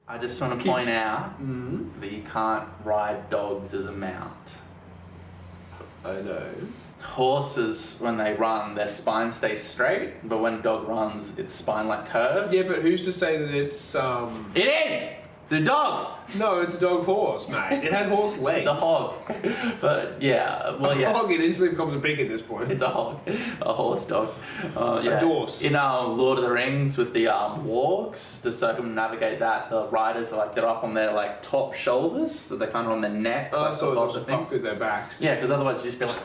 I just want to point out that you can't ride dogs as a mount. I know. Horses, when they run, their spine stays straight, but when a dog runs, its spine like curves. Yeah, but who's to say that it's It is! The dog! No, it's a dog horse, mate. It had horse legs. It's a hog. But yeah, well, yeah. A hog, it instantly becomes a pig at this point. It's a hog. A horse dog. Yeah. A dorse. In Lord of the Rings with the wargs, to circumnavigate that, the riders are they're up on their top shoulders, so they're kind of on their neck. Oh, so above it doesn't fuck with their backs. Yeah, because otherwise you just be like...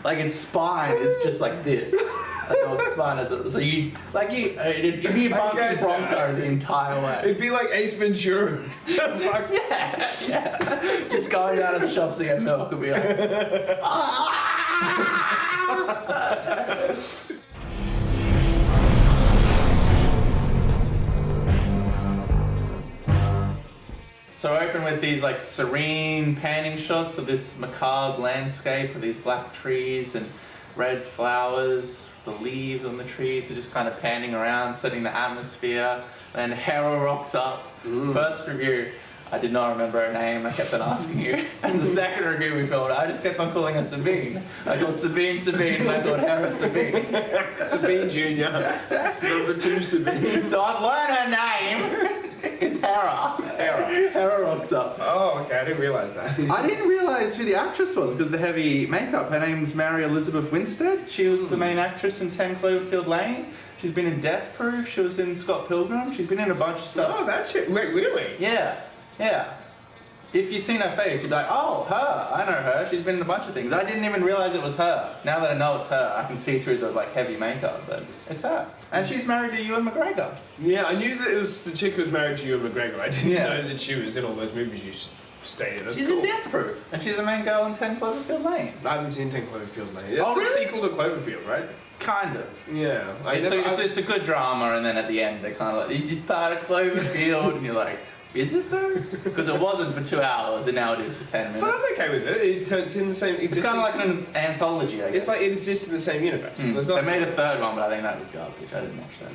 like its spine is just like this. A dog's spine is so you it'd be a bumpy bronco the entire way. It'd be like Ace Ventura. yeah. Just going down to the shops to get milk would be like. So I open with these serene panning shots of this macabre landscape with these black trees and red flowers, the leaves on the trees are just kind of panning around, setting the atmosphere. And Hera rocks up. First review, I did not remember her name, I kept on asking you. And the second review we filmed, I just kept on calling her Sabine. I called Sabine, and I called Hera Sabine. Sabine Jr. Number 2 Sabine. So I've learned her name. It's Hera. Hera rocks up. Oh, okay, I didn't realise that. I didn't realise who the actress was because the heavy makeup. Her name's Mary Elizabeth Winstead. She was the main actress in 10 Cloverfield Lane. She's been in Death Proof. She was in Scott Pilgrim. She's been in a bunch of stuff. Oh, that chick. Wait, really? Yeah. If you've seen her face, you'd be like, oh, her. I know her. She's been in a bunch of things. I didn't even realise it was her. Now that I know it's her, I can see through the heavy makeup, but it's her. And she's married to Ewan McGregor. Yeah, I knew that it was the chick who was married to Ewan McGregor. I didn't know that she was in all those movies you stated. That's she's cool. in Death Proof, and she's the main girl in 10 Cloverfield Lane. I haven't seen 10 Cloverfield Lane. It's really? a sequel to Cloverfield, right? Kind of. Yeah. It's a good drama, and then at the end they're kind of this is part of Cloverfield, and you're like, is it though? Because it wasn't for 2 hours, and now it is for 10 minutes. But I'm okay with it. It's in the same... It's kind of like an anthology, I guess. It's like it exists in the same universe. They made a third one, but I think that was garbage. I didn't watch that.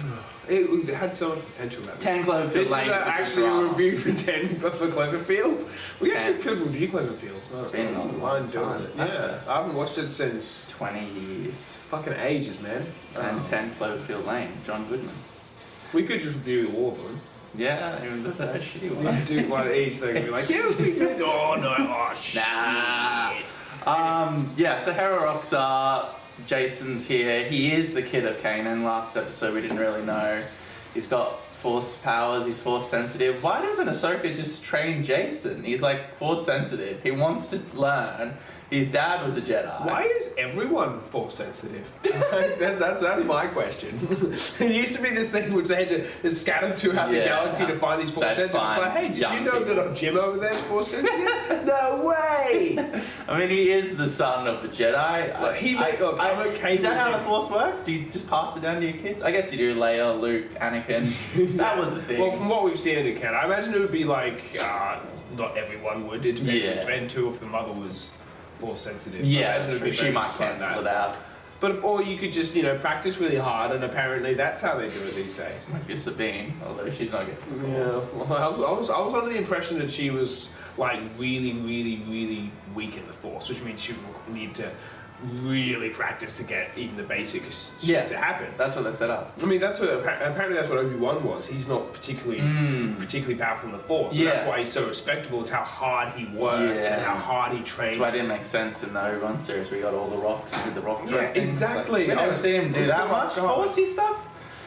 It had so much potential. That 10 Cloverfield This Lane is actually a review for 10 for Cloverfield. We actually could review Cloverfield. It's been a long time. Yeah, I haven't watched it since 20 years. Fucking ages, man. And 10 Cloverfield Lane, John Goodman. We could just review all of them. Yeah, even the third shitty one. Yeah, do one each thing and be like, yeah, we good. Oh no, oh shit. Yeah, so Hera rocks up. Jason's here. He is the kid of Kanan. Last episode we didn't really know. He's got force powers, he's force sensitive. Why doesn't Ahsoka just train Jason? He's force sensitive. He wants to learn. His dad was a Jedi. Why is everyone force sensitive? that's my question. It used to be this thing which they had to scatter throughout the galaxy to find these force sensitive. It's like, hey, did you know that Jim over there is force sensitive? No way! I mean, he is the son of the Jedi. Is that how the force works? Do you just pass it down to your kids? I guess you do. Leia, Luke, Anakin. That was the thing. Well, from what we've seen in the canon, I imagine it would be not everyone would. It depends too if the mother was force sensitive. Yeah, she might cancel it out. But or you could just practice really hard, and apparently that's how they do it these days. Like your Sabine, although she's not getting. Yeah, well, I was under the impression that she was really, really, really weak in the force, which means she would need to really practice to get even the basic shit to happen. That's what they set up. I mean, apparently that's what Obi-Wan was. He's not particularly powerful in the Force. So that's why he's so respectable. Is how hard he worked and how hard he trained. That's why it didn't make sense in the Obi-Wan series. We got all the rocks and did the rock. Yeah, exactly. We never see him do that much forcey stuff.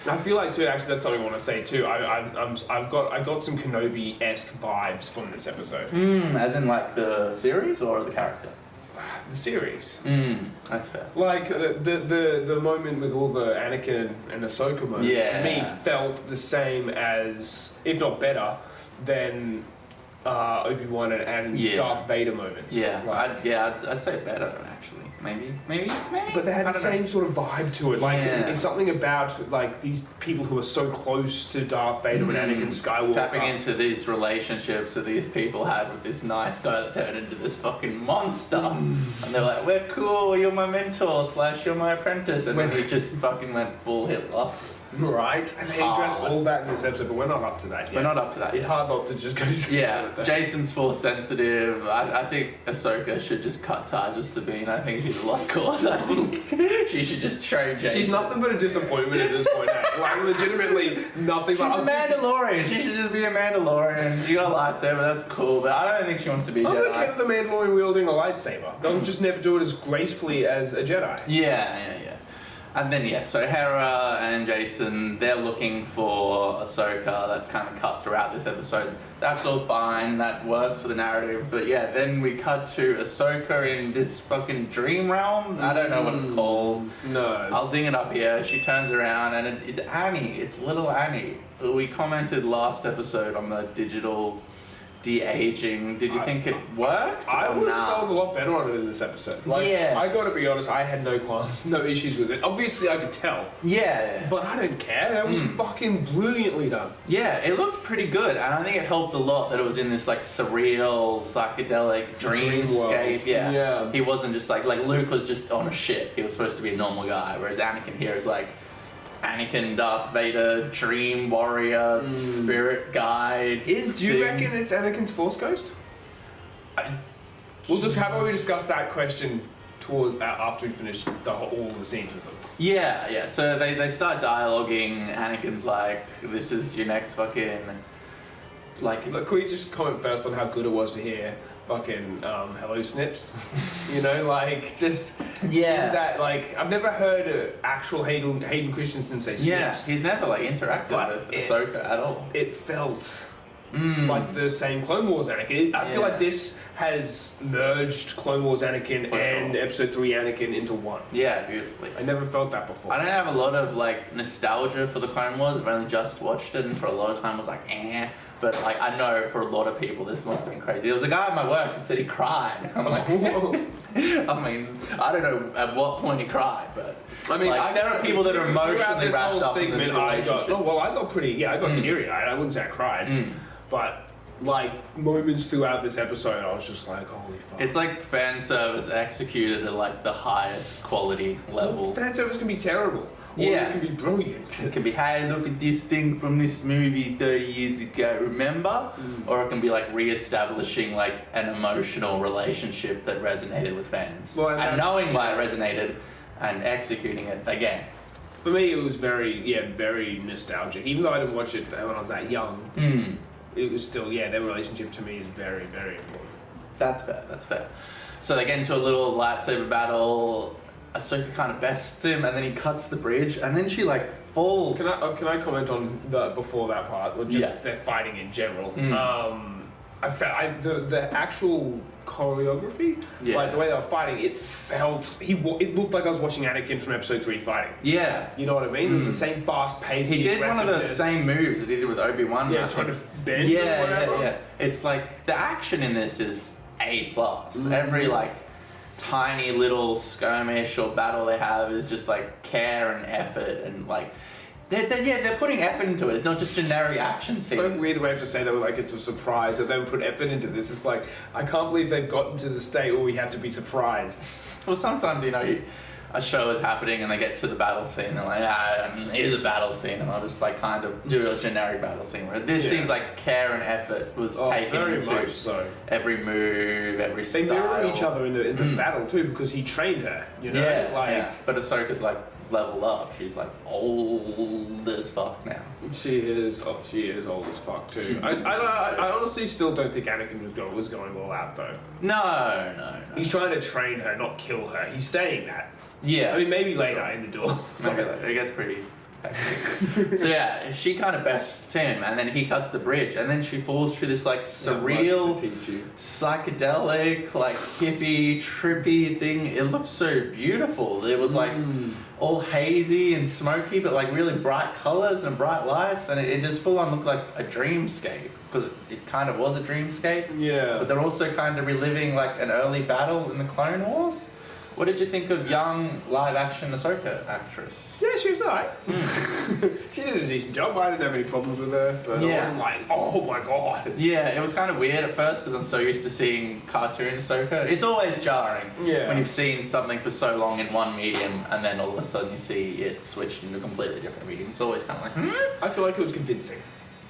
I feel like too. Actually, that's something I want to say too. I got some Kenobi-esque vibes from this episode. As in the series or the character? The series. That's fair. Like the moment with all the Anakin and Ahsoka moments to me felt the same as, if not better, than Obi-Wan and Darth Vader moments. Yeah, I'd say better actually. Maybe. But they had the same sort of vibe to it. It's something about these people who are so close to Darth Vader and Anakin Skywalker. It's tapping into these relationships that these people had with this nice guy that turned into this fucking monster. And they're like, we're cool, you're my mentor / you're my apprentice. And then he just fucking went full Hitler. Right, and they address all that in this episode, but we're not up to that yet. We're not up to that It's yet. hard not to just go Yeah, Jason's force sensitive. I think Ahsoka should just cut ties with Sabine. I think she's a lost cause. I think she should just train Jason. She's nothing but a disappointment at this point. Like, legitimately nothing. She's a Mandalorian. She should just be a Mandalorian. She got a lightsaber, that's cool, but I don't think she wants to be a I'm Jedi. okay with the Mandalorian wielding a lightsaber. They'll just never do it as gracefully as a Jedi. Yeah. And then, so Hera and Jason, they're looking for Ahsoka. That's kind of cut throughout this episode. That's all fine. That works for the narrative. But yeah, then we cut to Ahsoka in this fucking dream realm. I don't know what it's called. No. I'll ding it up here. She turns around and it's Annie. It's little Annie. We commented last episode on the digital de-aging. Did you think it worked? I was sold a lot better on it in this episode. I gotta be honest, I had no qualms, no issues with it. Obviously I could tell. Yeah. But I don't care. That was fucking brilliantly done. Yeah, it looked pretty good, and I think it helped a lot that it was in this like surreal, psychedelic dreamscape. Yeah. He wasn't just like Luke was just on a ship. He was supposed to be a normal guy, whereas Anakin here is like Anakin, Darth Vader, dream warrior, spirit guide. Do you reckon it's Anakin's Force Ghost? How about we discuss that question after we finish all the scenes with them? Yeah. So they start dialoguing. Anakin's like, "This is your next fucking like." Look, can we just comment first on how good it was to hear fucking hello snips? That I've never heard an actual Hayden Christensen say snips. Yeah, he's never interacted with Ahsoka at all. It felt like the same Clone Wars Anakin. I feel like this has merged Clone Wars Anakin and Episode 3 Anakin into one. Yeah, beautifully. I never felt that before. I don't have a lot of nostalgia for the Clone Wars. I've only just watched it, and for a lot of time I was like, eh. But I know for a lot of people this must have been crazy. There was a guy at my work that said he cried. I'm like, whoa. I mean, I don't know at what point he cried, but I mean, there are people that are emotionally wrapped up in this relationship. I got teary-eyed. I wouldn't say I cried, but moments throughout this episode, I was just like, holy fuck. It's like fan service executed at the highest quality level. Fan service can be terrible. Or it can be brilliant. It can be, hey, look at this thing from this movie 30 years ago, remember? Or it can be re-establishing an emotional relationship that resonated with fans. And knowing why it resonated and executing it again. For me, it was very nostalgic. Even though I didn't watch it when I was that young, it was still, their relationship to me is very, very important. That's fair. So they get into a little lightsaber battle. Ahsoka kind of bests him, and then he cuts the bridge, and then she falls. Can I comment on before that part, or just their fighting in general? I felt the actual choreography, the way they were fighting, it looked like I was watching Anakin from Episode 3 fighting. Yeah, you know what I mean. It was the same fast pace. He did one of the same moves that he did with Obi-Wan. Yeah, trying to bend. Yeah. It's the action in this is A+. Every tiny little skirmish or battle they have is just care and effort and they're putting effort into it. It's not just generic action scene. It's so weird way to say that it's a surprise that they would put effort into this. It's I can't believe they've gotten to the state where we have to be surprised. Well, sometimes a show is happening and they get to the battle scene and here's a battle scene, and I'll just kind of do a generic battle scene. Where this seems like care and effort was taken into every move, every style. They mirror each other in the battle too, because he trained her. You know, But Ahsoka's leveled up. She's old as fuck now. She is old as fuck too. I honestly still don't think Anakin was going all out though. No. He's trying to train her, not kill her. He's saying that. Yeah. I mean, maybe later in the duel. Maybe later. It gets pretty hectic. So she kind of bests him, and then he cuts the bridge, and then she falls through this surreal, psychedelic, hippie, trippy thing. It looked so beautiful. It was all hazy and smoky, but really bright colors and bright lights, and it just full on looked like a dreamscape, because it kind of was a dreamscape. Yeah. But they're also kind of reliving an early battle in the Clone Wars. What did you think of young live-action Ahsoka actress? Yeah, she was alright. She did a decent job. I didn't have any problems with her, but I wasn't like, oh my god. Yeah, it was kind of weird at first because I'm so used to seeing cartoon Ahsoka. It's always jarring when you've seen something for so long in one medium and then all of a sudden you see it switched into a completely different medium. It's always kind of like, I feel like it was convincing.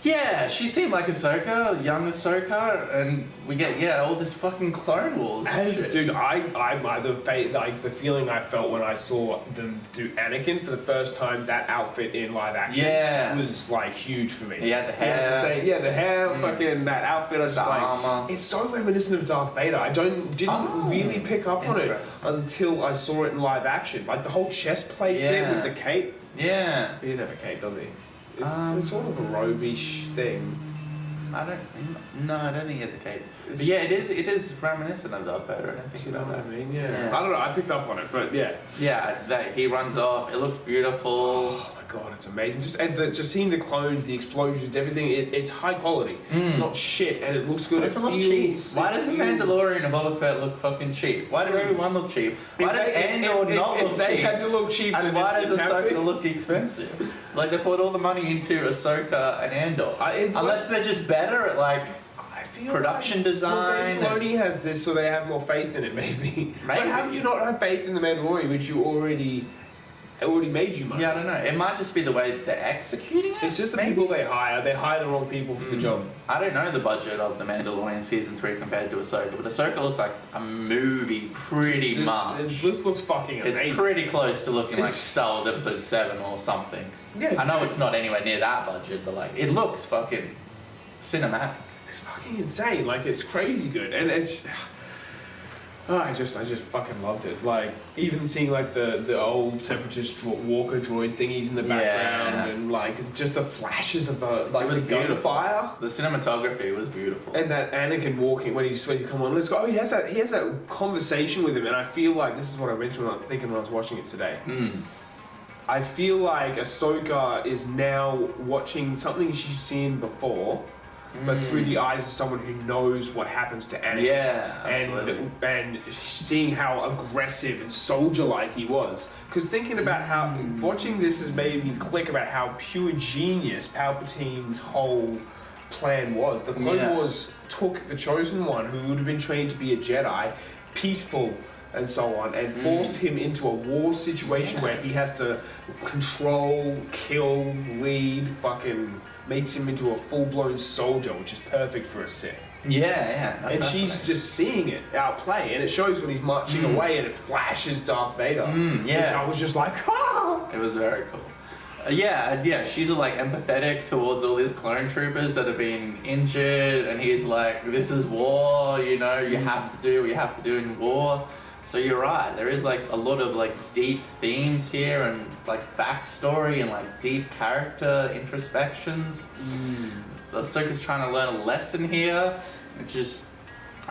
Yeah, she seemed like Ahsoka, young Ahsoka, and we get all this fucking Clone Wars. Dude, the feeling I felt when I saw them do Anakin for the first time, that outfit in live action was like huge for me. He had the hair. The hair, fucking that outfit. I was just like, armor. It's so reminiscent of Darth Vader. I didn't really pick up on it until I saw it in live action. Like the whole chest plate bit with the cape. Yeah. He didn't have a cape, does he? It's sort of a robe-ish thing. I don't think he has a cape. But yeah, it is reminiscent of Darth Vader. I don't think you know what I mean. Yeah. I don't know. I picked up on it, but yeah. Yeah, that he runs off. It looks beautiful. Oh my god, it's amazing. Just seeing the clones, the explosions, everything. It's high quality. It's not shit, and it looks good. It feels cheap. Why does the Mandalorian and Boba Fett look fucking cheap? Why did everyone look cheap? Why does Andor not look cheap? They had to look cheap. And why does Ahsoka look expensive? Like they put all the money into Ahsoka and Andor. Unless they're just better at like production design. Well, Dave Filoni has this, so they have more faith in it, maybe. But how would you not have faith in the Mandalorian, which you already made you money? Yeah, I don't know. It might just be the way they're executing it. It's just the people they hire. They hire the wrong people for the job. I don't know the budget of the Mandalorian season 3 compared to Ahsoka, but Ahsoka looks like a movie pretty much. This looks fucking amazing. It's pretty close to looking like Star Wars Episode 7 or something. Yeah, I know it's not anywhere near that budget, but like it looks fucking cinematic. It's fucking insane. Like it's crazy good, and it's. Oh, I just fucking loved it. Like even seeing like the old separatist walker droid thingies in the background, and like just the flashes of the gunfire. The cinematography was beautiful. And that Anakin walking when he's come on, let's go. Oh, he has that conversation with him, and I feel like this is what I mentioned when I was watching it today. I feel like Ahsoka is now watching something she's seen before, but through the eyes of someone who knows what happens to Anakin. Yeah, absolutely. And seeing how aggressive and soldier-like he was. Because thinking about how... Watching this has made me click about how pure genius Palpatine's whole plan was. The Clone Wars took the Chosen One, who would have been trained to be a Jedi, peaceful and so on, and forced him into a war situation where he has to control, kill, lead, fucking makes him into a full-blown soldier, which is perfect for a Sith. Yeah. And she's just seeing it outplay, and it shows when he's marching away, and it flashes Darth Vader. Which I was just like, oh! It was very cool. She's like empathetic towards all these clone troopers that have been injured, and he's like, this is war, you know, you have to do what you have to do in war. So you're right, there is like a lot of like deep themes here and like backstory and like deep character introspections. Ahsoka's trying to learn a lesson here, which is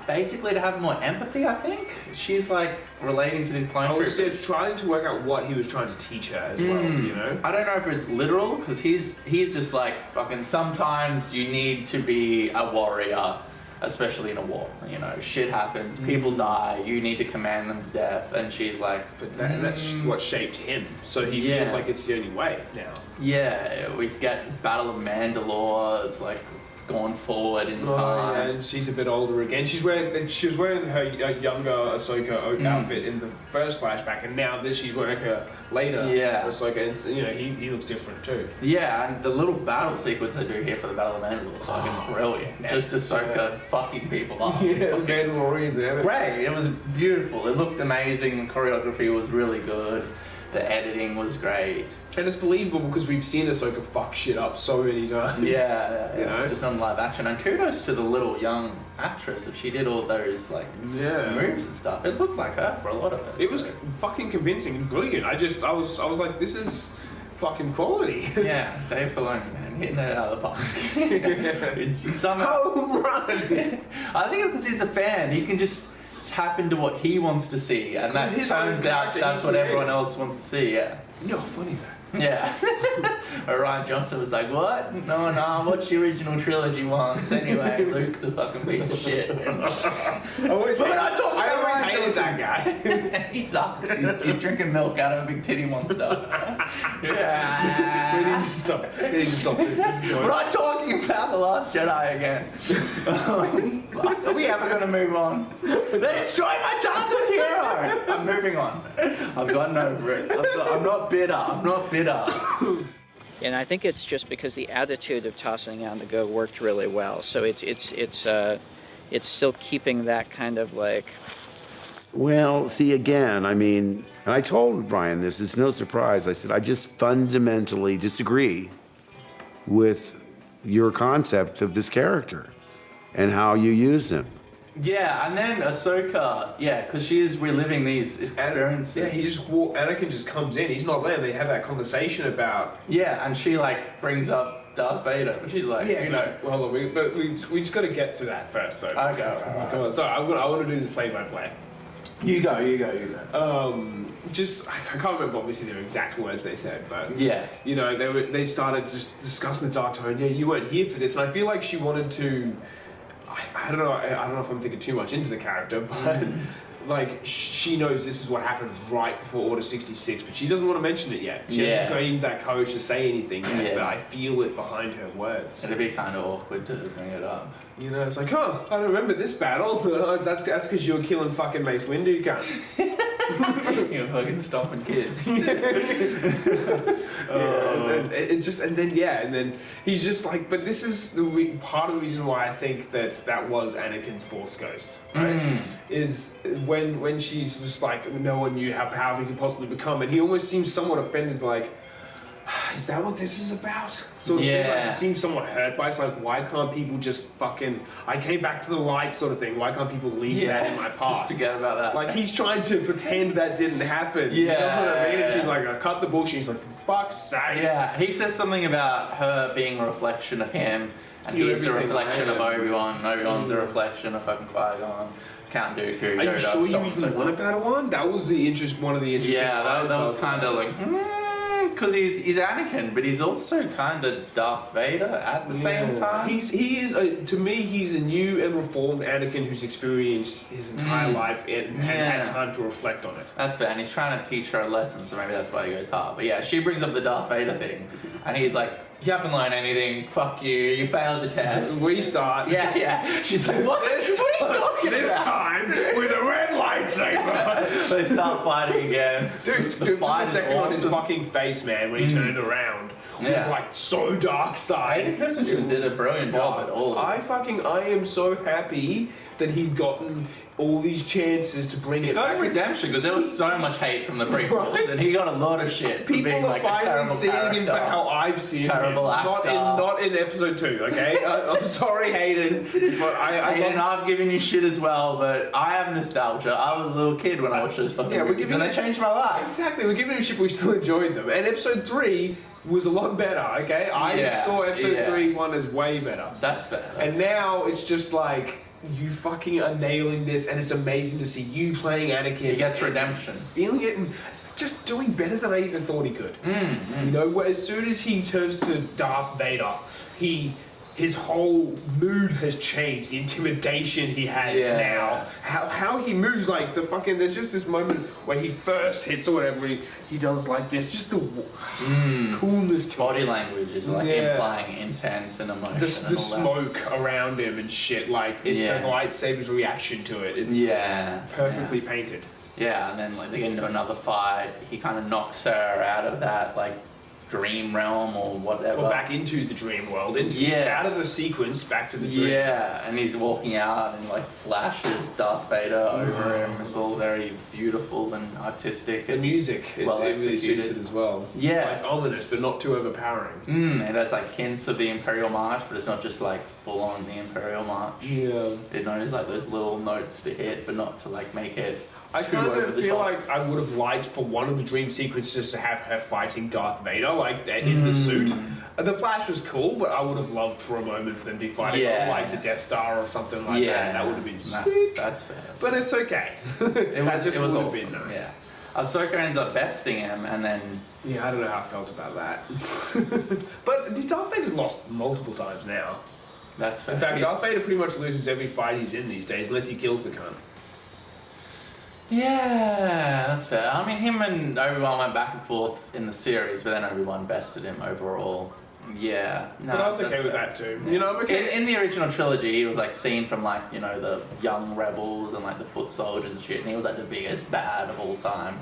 basically to have more empathy, I think. She's like relating to these clone troopers. Trying to work out what he was trying to teach her as well, you know? I don't know if it's literal, because he's just like, fucking sometimes you need to be a warrior, especially in a war, you know, shit happens, people die, you need to command them to death, and she's like... But that's what shaped him, so he feels like it's the only way now. Yeah, we get Battle of Mandalore, it's like gone forward in time. Yeah, and she's a bit older again. She was wearing her younger Ahsoka outfit in the first flashback, and now she's wearing her later Ahsoka, and you know, he looks different too. Yeah, and the little battle sequence they do here for the Battle of Mandalore is fucking brilliant. Just Ahsoka fucking people up. Yeah, the Mandalorians and everything. Great, it was beautiful. It looked amazing, the choreography was really good. The editing was great. And it's believable because we've seen Ahsoka fuck shit up so many times. Yeah. You know? Just on live action. And kudos to the little young actress if she did all those like moves and stuff. It looked like her for a lot of it. It was fucking convincing and brilliant. I was like, this is fucking quality. Yeah, Dave Filoni, man, hitting it out of the park. Somehow home run. I think because he's a fan, he can just tap into what he wants to see, and that turns out that's what everyone else wants to see. Yeah. You know how funny that. Yeah. Ryan Johnson was like, what? No, watch the original trilogy once. Anyway, Luke's a fucking piece of shit. I always hated that guy. He sucks. He's drinking milk out of a big titty monster. Yeah. We need to stop. This is We're not talking about The Last Jedi again. Oh, fuck. Are we ever going to move on? They destroyed my childhood hero! I'm moving on. I've gotten over it. I'm not bitter. And I think it's just because the attitude of tossing on the go worked really well. So it's still keeping that kind of like. Well, see, again, I mean, and I told Brian this, it's no surprise. I said, I just fundamentally disagree with your concept of this character and how you use him. Yeah, and then Ahsoka, because she is reliving these experiences. Anakin just comes in, he's not there, they have that conversation about... Yeah, and she, like, brings up Darth Vader, and she's like, Well, hold on, we just got to get to that first, though. Okay, right. Come on, sorry, I want to do this play-by-play. You go. I can't remember obviously the exact words they said, but yeah, they started just discussing the dark tone. Yeah, you weren't here for this, and I feel like she wanted to. I don't know if I'm thinking too much into the character, but like she knows this is what happened right before Order 66, but she doesn't want to mention it yet. She hasn't gained that courage to say anything yet, but I feel it behind her words. It'd be kind of awkward to bring it up. It's like, I don't remember this battle. That's because you were killing fucking Mace Windu, you can't. You're fucking stopping kids. And then he's just like, but this is part of the reason why I think that was Anakin's Force Ghost, right? Is when she's just like, no one knew how powerful he could possibly become, and he almost seems somewhat offended, like, is that what this is about? Sort of thing. Like, he seems somewhat hurt by it. It's like, why can't people just fucking... I came back to the light sort of thing. Why can't people leave that in my past? Just forget about that. Like, he's trying to pretend that didn't happen. You know what I mean? And she's like, I cut the bullshit. He's like, for fuck's sake. Yeah, he says something about her being a reflection of him, and he's a reflection of Obi-Wan. Obi-Wan's a reflection of fucking Qui-Gon. Count Dooku, Yoda. Are you sure you even want a Padawan? That was one of the interesting that was kind of like... Because he's Anakin, but he's also kind of Darth Vader at the same time. To me, he's a new and reformed Anakin who's experienced his entire life and had time to reflect on it. That's fair, and he's trying to teach her a lesson, so maybe that's why he goes hard. But yeah, she brings up the Darth Vader thing, and he's like, you haven't learned anything, fuck you failed the test. Restart. Yeah. She's like, what are you talking about? This time, with a red lightsaber. They start fighting again. Dude, just a second on his fucking face, man, when he turned around. Was like so dark side. Hayden Christensen did a brilliant job at all of this. I am so happy that he's gotten all these chances to bring it back. He got redemption because there was so much hate from the prequels, and he got a lot of shit. People being are like finally seeing him for how I've seen him. Actor. Not in episode 2, okay? I'm sorry, Hayden, but I've given you shit as well, but I have nostalgia. I was a little kid when I watched those fucking movies, and they changed my life. Exactly, we're giving him shit, but we still enjoyed them. And episode 3 was a lot better, okay? I saw episode 3 one as way better. That's fair. And now it's just like, you fucking are nailing this, and it's amazing to see you playing Anakin. He gets redemption. Feeling it and just doing better than I even thought he could. You know, as soon as he turns to Darth Vader, his whole mood has changed. The intimidation he has now. How he moves, like the fucking... There's just this moment where he first hits or whatever, he does like this. Just the coolness to body language is like implying intent and emotion. The smoke around him and shit, like the lightsaber's reaction to it. It's perfectly painted. Yeah, and then like they get into another fight. He kind of knocks her out of that like dream realm or whatever. Or back into the dream world. Out of the sequence, back to the dream. Yeah, and he's walking out and like flashes Darth Vader over him. It's all very beautiful and artistic. The music, it really suits it as well. Yeah. Like ominous, but not too overpowering. It has like hints of the Imperial March, but it's not just like full on the Imperial March. Yeah. It knows like those little notes to hit, but not to like make it I kind of feel like I would have liked for one of the dream sequences to have her fighting Darth Vader, like in the suit. The Flash was cool, but I would have loved for a moment for them to be fighting on like the Death Star or something like that. That would have been sick. That's fair. But it's okay. It was would have awesome. been nice. Yeah. Ahsoka ends up besting him, and then Yeah, I don't know how I felt about that. But Darth Vader's lost multiple times now. that's fair. In fact, He's- Darth Vader pretty much loses every fight he's in these days, unless he kills the cunt. Yeah, that's fair. I mean, him and Obi-Wan went back and forth in the series, but then Obi-Wan bested him overall. Yeah. No, But I was that's okay with fair. that too. Yeah. You know, I'm okay. In the original trilogy, he was like seen from like, you know, the young rebels and like the foot soldiers and shit, and he was like the biggest bad of all time.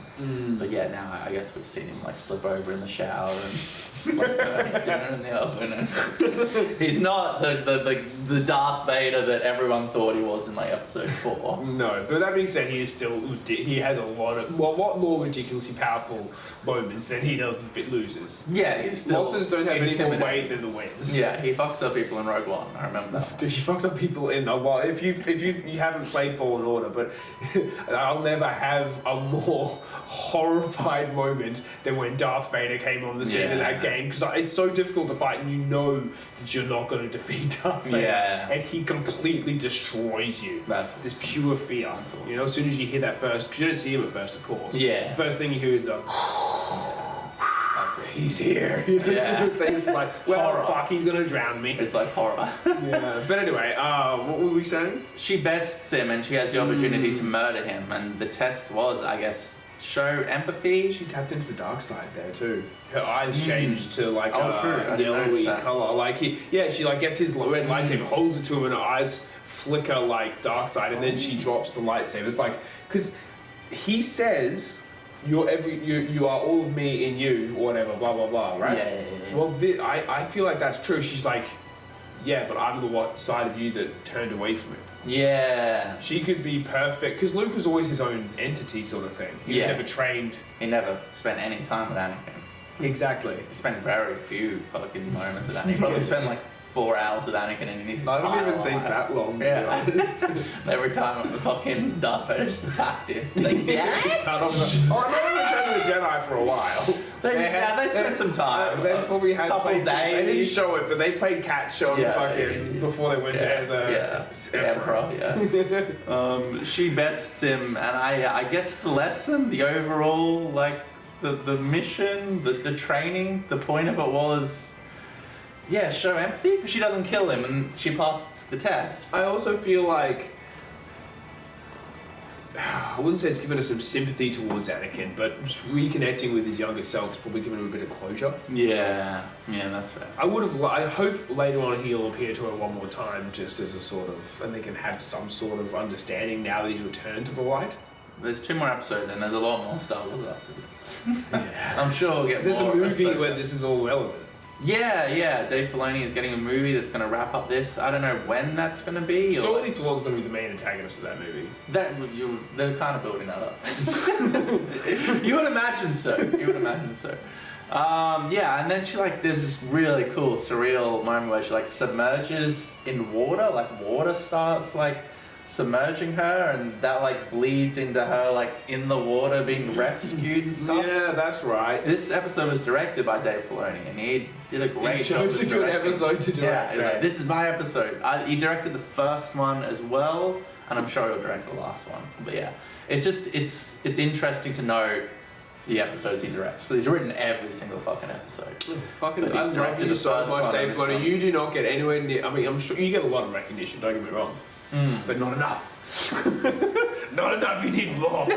But yeah, now I guess we've seen him like slip over in the shower and like burn his dinner in the oven. And he's not the Darth Vader that everyone thought he was in like episode 4. No, but that being said, he has a lot more ridiculously powerful moments than he does if it loses. Yeah, he's still Losses don't have any more intimidating. weight than the wins. Yeah, he fucks up people in Rogue One. I remember that one. Dude, she fucks up people in well. If you haven't played Fallen Order, but I'll never have a more horrified moment than when Darth Vader came on the scene in that game, because it's so difficult to fight, and you know that you're not going to defeat Darth Vader, and he completely destroys you. That's This pure fear. awesome. You know, as soon as you hear that first, because you don't see him at first, of course. Yeah. The first thing you hear is the. That's it. He's here. You know, Yeah. sort of things like, well, Horror. fuck, he's gonna drown me. It's like horror. Yeah. But anyway, what were we saying? She bests him and she has the opportunity to murder him, and the test was, I guess, show empathy. She tapped into the dark side there too. Her eyes changed to like Oh, a true. I didn't yellowy notice that. color. Like she like gets his red lightsaber, holds it to him, and her eyes flicker like dark side, and then she drops the lightsaber. It's like, because he says, you are all of me in you, or whatever, blah blah blah, right? Yeah. Well, I feel like that's true. She's like, yeah, but I'm the side of you that turned away from it. Yeah. She could be perfect, because Luke was always his own entity, sort of thing. He Yeah. never trained. He never spent any time with Anakin. Exactly. He spent very few fucking moments with Anakin. He probably spent like 4 hours with Anakin in his I don't entire even think life. that long. Yeah. Every time the fucking Darth Vader just attacked him. He's like, yeah? Cut off the- oh, I know Return of the Jedi for a while. They spent some time. They probably had couple played some, they didn't days. show it, but they played catch on Yeah, fucking before they went to the Emperor, yeah. She bests him, and I guess the lesson, the overall, like, the mission, the training, the point of it was, yeah, show empathy, because she doesn't kill him, and she passed the test. I also feel like, I wouldn't say it's given us some sympathy towards Anakin, but just reconnecting with his younger self is probably given him a bit of closure. Yeah, that's fair. I hope later on he'll appear to her one more time, just as a sort of, and they can have some sort of understanding now that he's returned to the light. There's 2 more episodes, and there's a lot more Star Wars after this. Yeah. I'm sure we'll get There's more. a movie Ahsoka. where this is all relevant. Yeah. Dave Filoni is getting a movie that's going to wrap up this. I don't know when that's going to be. Or Surely Thrawn's going to be the main antagonist of that movie. they're kind of building that up. You would imagine so. And then she there's this really cool surreal moment where she submerges in water, water starts submerging her, and that bleeds into her in the water being rescued and stuff. Yeah, that's right. This episode was directed by Dave Filoni, and he did a great job. He chose a of good directing. episode to direct. Yeah, he was like, this is my episode. He directed the first one as well, and I'm sure he'll direct the last one. But yeah, it's just it's interesting to know the episodes he directs. So he's written every single fucking episode. Fucking, But I he's love directed you the so first much, one Dave and this Filoni. one. You do not get anywhere near. I mean, I'm sure you get a lot of recognition. Don't get me wrong, but not enough. Not enough. You need more.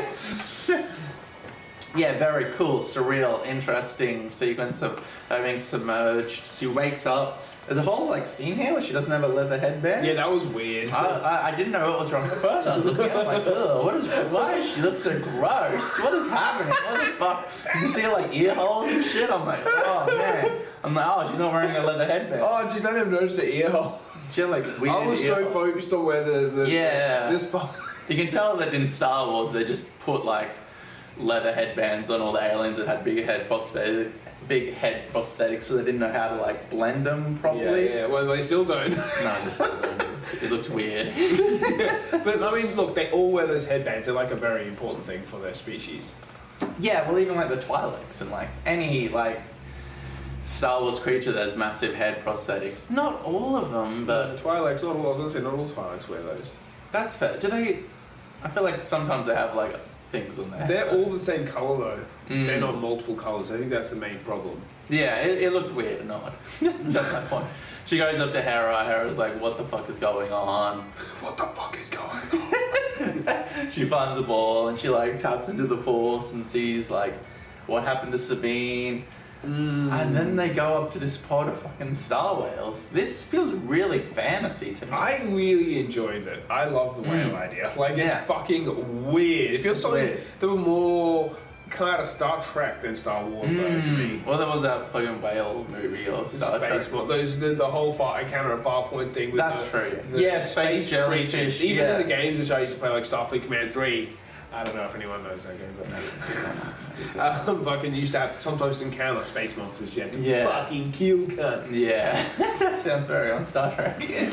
Yeah, very cool, surreal, interesting sequence of her being submerged. She wakes up. There's a whole scene here where she doesn't have a leather headband. Yeah, that was weird. I didn't know what was wrong at first. I was looking at it ugh, why does she look so gross? What is happening? What the fuck? You can see ear holes and shit. I'm like, oh man. I'm like, oh, she's not wearing a leather headband. Oh, jeez, I didn't notice the ear hole. She had weird I was ear so holes. focused on where the this part. You can tell that in Star Wars they just put leather headbands on all the aliens that had big head prosthetics, so they didn't know how to blend them properly. Yeah. Well, they still don't. No, they still don't. It looks weird. But I mean, look, they all wear those headbands. They're a very important thing for their species. Yeah, well, even the Twi'leks and any Star Wars creature that has massive head prosthetics. Not all of them, but The Twi'leks, not all Twi'leks wear those. that's fair. Do they? I feel sometimes they have things on there. They're all the same colour though. Mm. They're not multiple colours. I think that's the main problem. Yeah, it looked weird and odd. That's my point. She goes up to Hera. Hera's like, what the fuck is going on? What the fuck is going on? She finds a ball and she like taps into the Force and sees like what happened to Sabine. And then they go up to this pod of fucking star whales. This feels really fantasy to me. I really enjoyed it. I love the whale idea. Like, it's fucking weird. It feels something that were more kind of Star Trek than Star Wars, though, to me. Well, there was that fucking whale movie of Star Trek. The whole encounter of Farpoint thing with That's true. Yeah, space jellyfish. Creatures. Even in the games which I used to play, like Starfleet Command 3, I don't know if anyone knows that game, but fucking used to have sometimes encounter space monsters you had to fucking kill, cunt. Yeah, that sounds very on Star Trek. It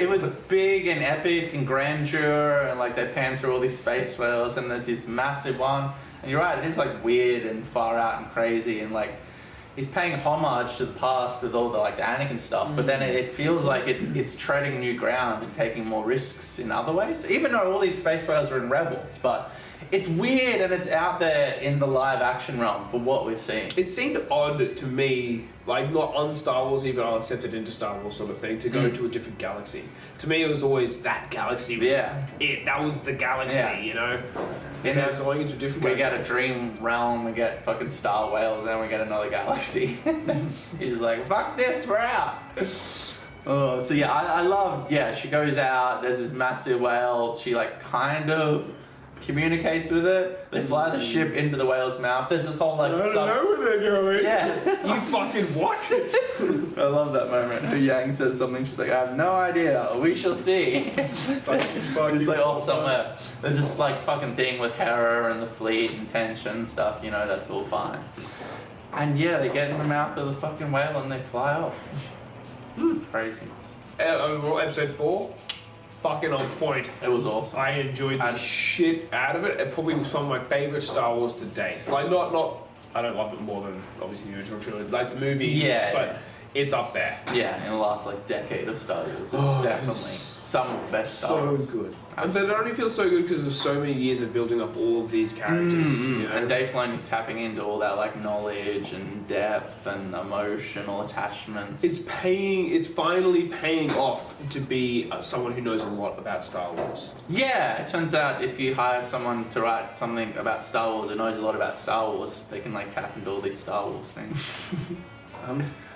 was big and epic and grandeur, and like they pan through all these space whales, and there's this massive one. And you're right, it is like weird and far out and crazy, and like he's paying homage to the past with all the like the Anakin stuff, but then it feels like it's treading new ground and taking more risks in other ways. Even though all these space whales are in Rebels, but it's weird and it's out there in the live action realm for what we've seen. It seemed odd to me, like not on Star Wars, even I'll accept it into Star Wars sort of thing, to go to a different galaxy. To me, it was always that galaxy. That was the galaxy, you know. And now going into a different we get a dream realm, we get fucking star whales, and we get another galaxy. He's like, fuck this, we're out. Oh, so yeah, I love, she goes out, there's this massive whale, she like kind of communicates with it. They fly the ship into the whale's mouth. There's this whole like I don't know where they're going. Yeah. You fucking what? I love that moment. Hu Yang says something, she's like, I have no idea. We shall see. Just like off somewhere. There's this like fucking thing with Hera and the fleet and tension and stuff, you know, that's all fine. And yeah, they get in the mouth of the fucking whale and they fly off. Craziness. Overall, episode 4. Fucking on point. It was awesome. I enjoyed the shit out of it. It probably was some of my favourite Star Wars to date. Like, not I don't love it more than, obviously, the original trilogy. Like, the movies. But it's up there. Yeah, in the last, like, decade of Star Wars. It's definitely some of the best Star Wars. So good. But it only feels so good because of so many years of building up all of these characters. You know? And Dave Filoni's tapping into all that, like, knowledge and depth and emotional attachments. It's finally paying off to be someone who knows a lot about Star Wars. Yeah, it turns out if you hire someone to write something about Star Wars who knows a lot about Star Wars, they can, like, tap into all these Star Wars things.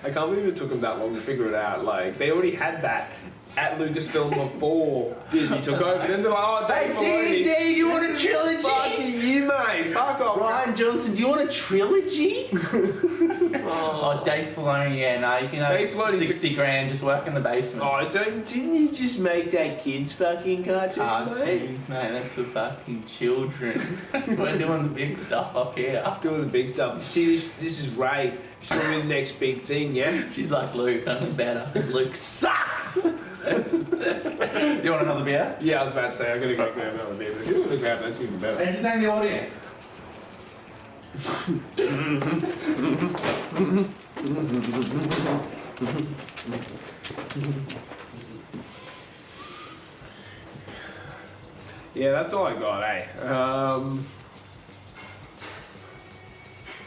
I can't believe it took them that long to figure it out. Like, they already had that at Lucasfilm before Disney took over. And then they're like, oh, Dave Filoni. D, you want a trilogy? Fucking you, mate. Fuck off. Ryan Johnson, do you want a trilogy? Dave Filoni, you can have 60 grand, just work in the basement. Oh, didn't you just make that kids fucking cartoon? Cartoons, mate, that's for fucking children. We're doing the big stuff up here. Doing the big stuff. See, this is Ray. She's doing the next big thing, yeah? She's like Luke, only better. Luke sucks! You want another beer? Yeah, I was about to say, I'm going to go grab another beer. But if you want to grab that's even better. Entertain the audience. Yeah, that's all I got, eh?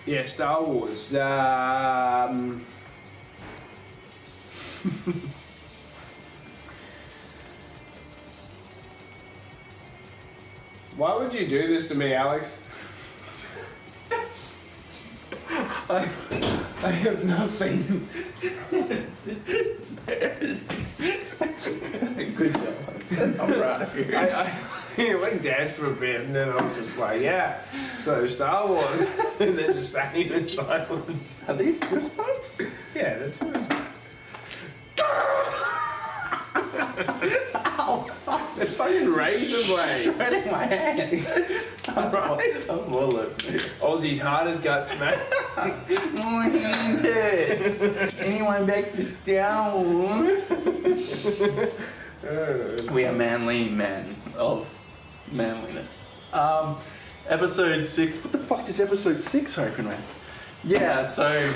Yeah, Star Wars. Why would you do this to me, Alex? I have nothing. Good job. I'm proud of you. I went danced for a bit and then I was just like, yeah, so Star Wars. And then just sat here in silence. Are these twist types? Yeah, they're twist. Oh, fuck. It's fucking razor blades. Shredding my hands. Aussie's hard as guts, man. My hand hurts. Anyone back to Star Wars? We are manly men of manliness. Episode 6. What the fuck does episode 6 open with? Yeah, so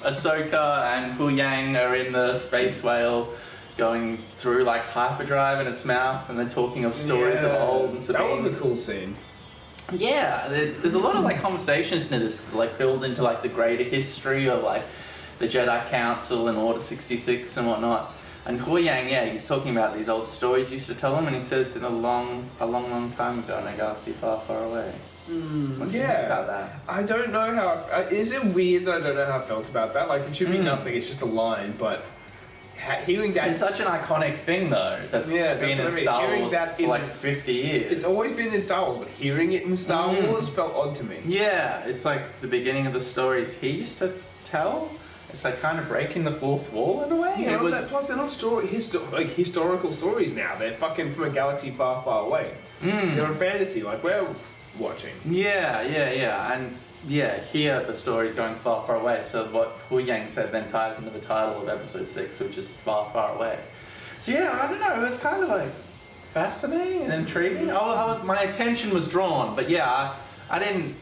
Ahsoka and Hu Yang are in the space whale going through like hyperdrive in its mouth, and then talking of stories of old and Sabine. That was a cool scene. Yeah, there's a lot of like conversations in this, like build into like the greater history of like the Jedi Council and Order 66 and whatnot. And Huyang, yeah, he's talking about these old stories he used to tell him, and he says in a long time ago in a galaxy far, far away. What do you think about that? I don't know how. Is it weird that I don't know how I felt about that? Like, it should be nothing, it's just a line, but hearing that. It's such an iconic thing, though, that's been in Star Wars for like 50 years. It's always been in Star Wars, but hearing it in Star Wars felt odd to me. Yeah, it's like the beginning of the stories he used to tell. It's like kind of breaking the fourth wall in a way. Yeah, plus they're not historical stories now. They're fucking from a galaxy far, far away. They're a fantasy, like we're watching. Yeah. And here the story's going far, far away. So what Hu Yang said then ties into the title of episode 6, which is Far, Far Away. So yeah, I don't know, it was kind of like fascinating and intriguing. My attention was drawn, but yeah, I think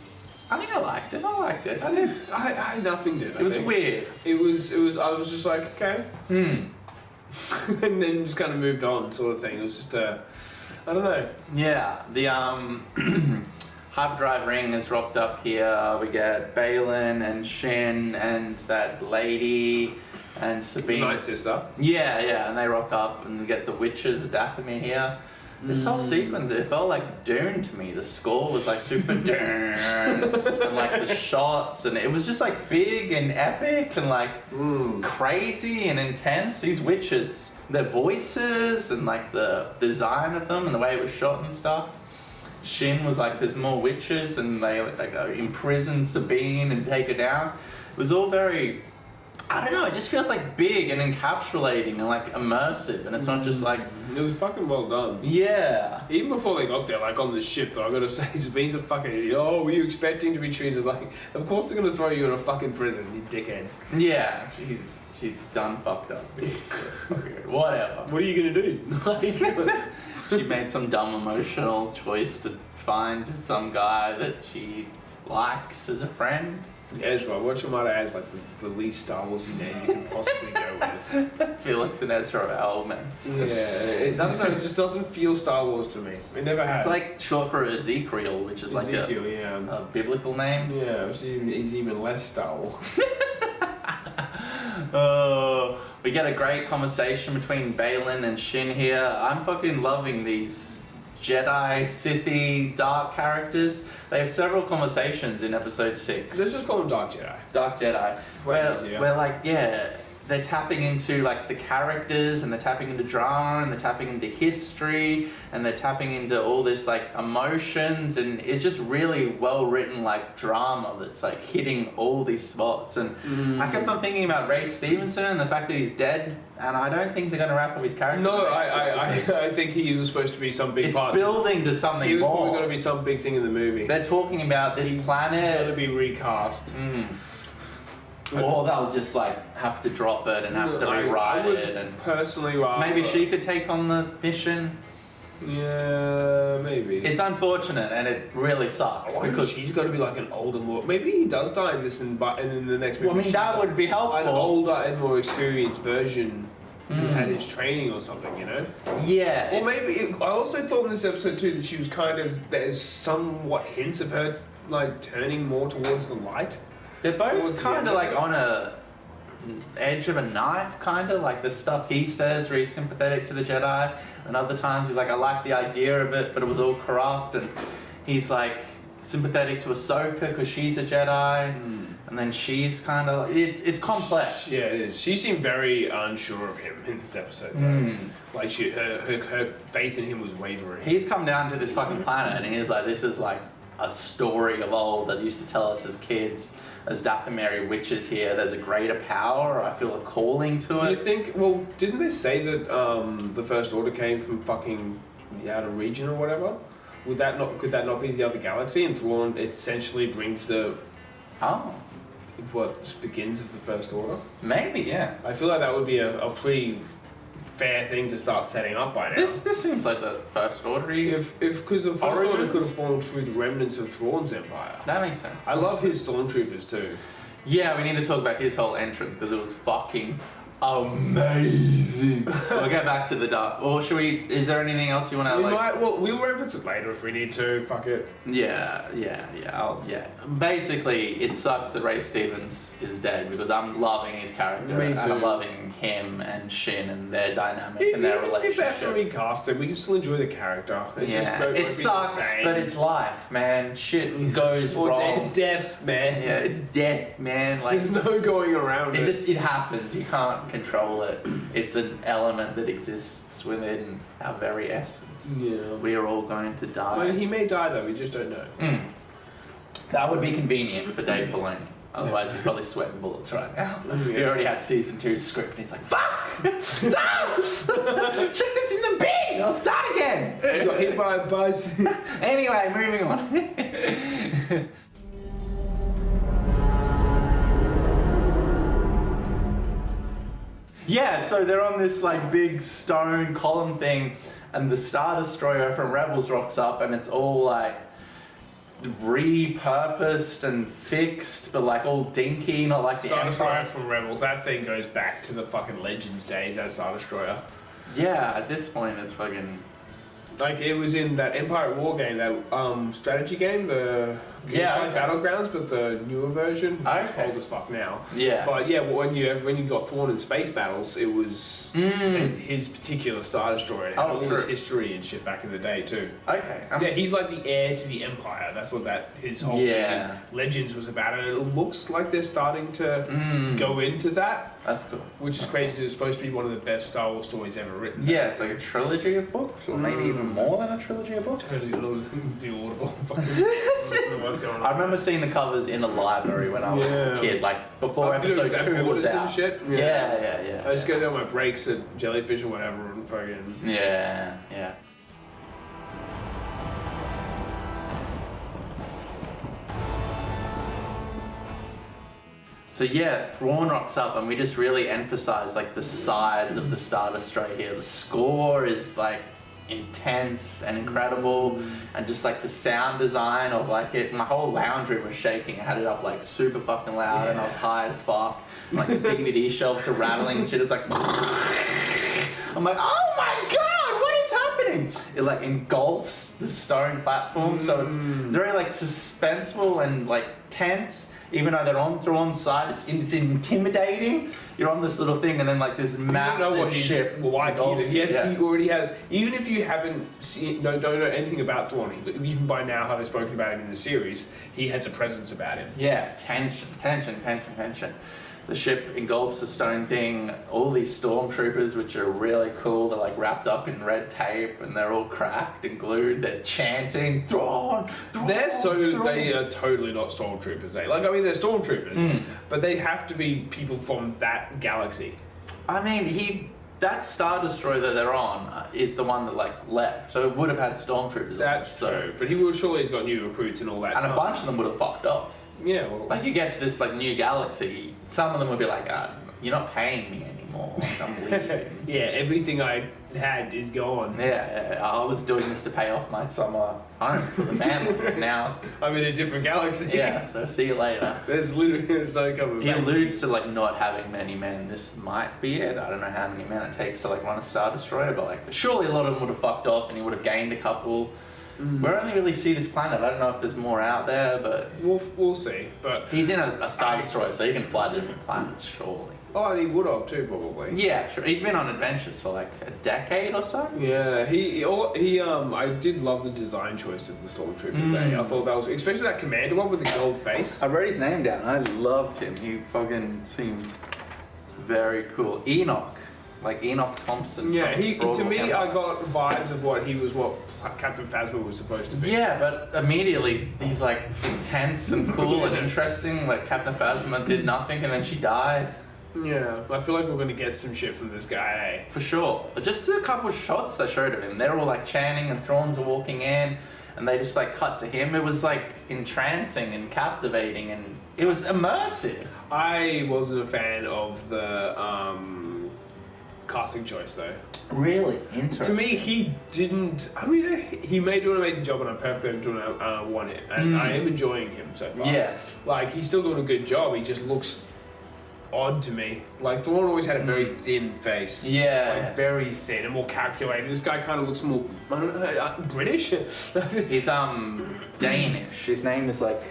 I liked it. I nothing did. It was weird. It was. I was just like, okay. And then just kind of moved on, sort of thing. It was just I don't know. Yeah, the hyperdrive ring is rocked up here. We get Balin and Shin and that lady and Sabine. Night Sister. Yeah, and they rock up, and we get the witches of Dathomir here. This whole sequence, it felt like Dune to me. The score was like super Dune, and like the shots, and it was just like big and epic and like crazy and intense. These witches, their voices and like the design of them and the way it was shot and stuff. Shin was like, there's more witches, and they like imprison Sabine and take her down. It was all very, I don't know, it just feels like big and encapsulating and like immersive, and it's not just like... It was fucking well done. Yeah. Even before they got there, like on the ship, though, I gotta say, Sabine's a fucking idiot. Oh, were you expecting to be treated like... Of course they're gonna throw you in a fucking prison, you dickhead. Yeah, she's done fucked up. Whatever. What are you gonna do? She made some dumb emotional choice to find some guy that she likes as a friend. Ezra, what you might add is like the least Star Warsy name you can possibly go with. Felix and Ezra elements. Yeah, I don't know, it just doesn't feel Star Wars to me. It never has. It's like short for Ezekiel, which is like a biblical name. Yeah, he's even less Star Wars. We get a great conversation between Balin and Shin here. I'm fucking loving these Jedi, Sithy, dark characters. They have several conversations in episode 6. Let's just call them Dark Jedi. Dark Jedi. Where like, yeah, they're tapping into like the characters, and they're tapping into drama, and they're tapping into history, and they're tapping into all this like emotions, and it's just really well written like drama that's like hitting all these spots. And I kept on thinking about Ray Stevenson and the fact that he's dead, and I don't think they're going to wrap up his character. No, I think he was supposed to be some big part. It's building to something more. He was probably going to be some big thing in the movie. They're talking about this planet. He's going to be recast. Or they'll just like have to drop it and have to rewrite it, and personally maybe she could take on the mission. Yeah, maybe. It's unfortunate, and it really sucks because she's got to be like an older, more. Maybe he does die in this, and in the next movie. Well, I mean, that would be helpful. An older and more experienced version who had his training or something, you know? Yeah. Or maybe I also thought in this episode too that she was kind of, there's somewhat hints of her like turning more towards the light. They're both kind of like on a edge of a knife, kind of like the stuff he says where he's sympathetic to the Jedi, and other times he's like, I like the idea of it, but it was all corrupt, and he's like sympathetic to Ahsoka because she's a Jedi, and then she's kind of, it's complex. Yeah, it is. She seemed very unsure of him in this episode. Like her faith in him was wavering. He's come down to this fucking planet, and he's like, this is like a story of old that used to tell us as kids. As Dathomiri witches here, there's a greater power. I feel a calling to it. Do you think? Well, didn't they say that the First Order came from fucking the outer region or whatever? Could that not be the other galaxy? And Thrawn essentially brings what begins of the First Order. Maybe, yeah. I feel like that would be a pretty fair thing to start setting up by now. This seems like the First Order. Because the First Order could have formed through the remnants of Thrawn's empire. That makes sense. I love his stormtroopers too. Yeah, we need to talk about his whole entrance because it was fucking amazing. We'll get back to the dark. Or should we? Is there anything else you want to We like? might. Well, we'll reference it later if we need to. Fuck it. Yeah. Basically, it sucks that Ray Stevens is dead because I'm loving his character. Me And too. I'm loving him and Shin and their dynamic and their If relationship. they have to recast it, we can still enjoy the character. It's just won't be It the sucks, same. but it's life, man. Shit goes wrong. It's death, man. Yeah, it's death, man. Like There's no going around it. it happens. You can't control it. It's an element that exists within our very essence. Yeah. We are all going to die. Well, he may die though. We just don't know. That would be convenient for Dave Filoni. Otherwise, he's probably sweating bullets right now. He already had season 2's script, and he's like, "Fuck! Stop! Check this in the bin. I'll start again." He got hit by a bus. Anyway, moving on. Yeah, so they're on this like big stone column thing, and the Star Destroyer from Rebels rocks up, and it's all like repurposed and fixed, but like all dinky, not like the Star Destroyer Empire. from Rebels. That thing goes back to the fucking Legends days. That Star Destroyer. Yeah, at this point it's fucking. Like it was in that Empire at War game, that strategy game, the Yeah, like okay. Battlegrounds, but the newer version. Okay. Old as fuck now. Yeah. But yeah, when you got Thrawn in space battles, it was his particular Star Destroyer. It had all this true. history and shit back in the day too. Okay. Yeah, he's like the heir to the Empire. That's what his whole Yeah. thing, Legends, was about, and it looks like they're starting to go into that, That's cool. which is crazy because it's supposed to be one of the best Star Wars stories ever written. Yeah, it's like a trilogy of books, or maybe even more than a trilogy of books. Totally the audible. Fucking don't know what's going I on. remember seeing the covers in the library when I was a Yeah. kid, like before I'd do episode it at 2 was borders and out. shit. Yeah. I just go down my breaks at Jellyfish or whatever and fucking. Yeah. So yeah, Thrawn rocks up, and we just really emphasize like the size of the Star Destroyer here. The score is like intense and incredible, and just like the sound design of like it. My whole lounge room was shaking. I had it up like super fucking loud, and I was high as fuck. And, like the DVD shelves are rattling and shit. It's like I'm like, oh my god, what is happening? It like engulfs the stone platform, so it's very like suspenseful and like tense. Even though they're on Thrawn's side, it's intimidating. You're on this little thing, and then like this massive You don't know what ship. he's like either. engulfs- Yes, yeah. he already has. Even if you haven't seen, don't know anything about Thrawn, even by now having spoken about him in the series, he has a presence about him. Yeah, tension. The ship engulfs the stone thing. All these stormtroopers, which are really cool, they're like wrapped up in red tape, and they're all cracked and glued. They're chanting, "Thrawn, Thrawn, They Thrawn." are totally not stormtroopers. They're stormtroopers, but they have to be people from that galaxy. I mean, that Star Destroyer that they're on is the one that like left, so it would have had stormtroopers. That's on it, true. But he will surely has got new recruits and all that. and a time. bunch of them would have fucked off. Yeah, well, Like you get to this like new galaxy, some of them would be like, "You're not paying me anymore. Like, I'm leaving." yeah, everything I had is gone. Yeah, I was doing this to pay off my summer home for the family. Now, I'm in a different galaxy. yeah, so see you later. There's no coming He back. alludes to like not having many men. This might be it. I don't know how many men it takes to like run a Star Destroyer, but like surely a lot of them would have fucked off, and he would have gained a couple. We only really see this planet. I don't know if there's more out there, but We'll see. But he's in a Star Destroyer, so he can fly to different planets, surely. and he would have too, probably. Yeah, sure. He's been on adventures for like a decade or so. Yeah, I did love the design choice of the stormtroopers. I thought that was, especially that commander one with the gold face. I wrote his name down. I loved him. He fucking seemed very cool. Enoch. Like Enoch Thompson. Yeah, from to Broadwalk me, Empire. I got vibes of what Captain Phasma was supposed to be. Yeah, but immediately he's like intense and cool and interesting. Like Captain Phasma did nothing and then she died. Yeah, I feel like we're gonna get some shit from this guy. For sure. Just a couple of shots they showed of him. They're all like chanting and Thrawns are walking in and they just like cut to him. It was like entrancing and captivating and it was immersive. I wasn't a fan of the casting choice though. Really interesting. To me, he didn't. I mean, he may do an amazing job, and I'm perfectly doing one hit, and I am enjoying him so far. Yeah. Like he's still doing a good job. He just looks odd to me. Like Thrawn always had a very thin face. Yeah. Like very thin and more calculated. This guy kind of looks more, I don't know, British. He's Danish. His name is like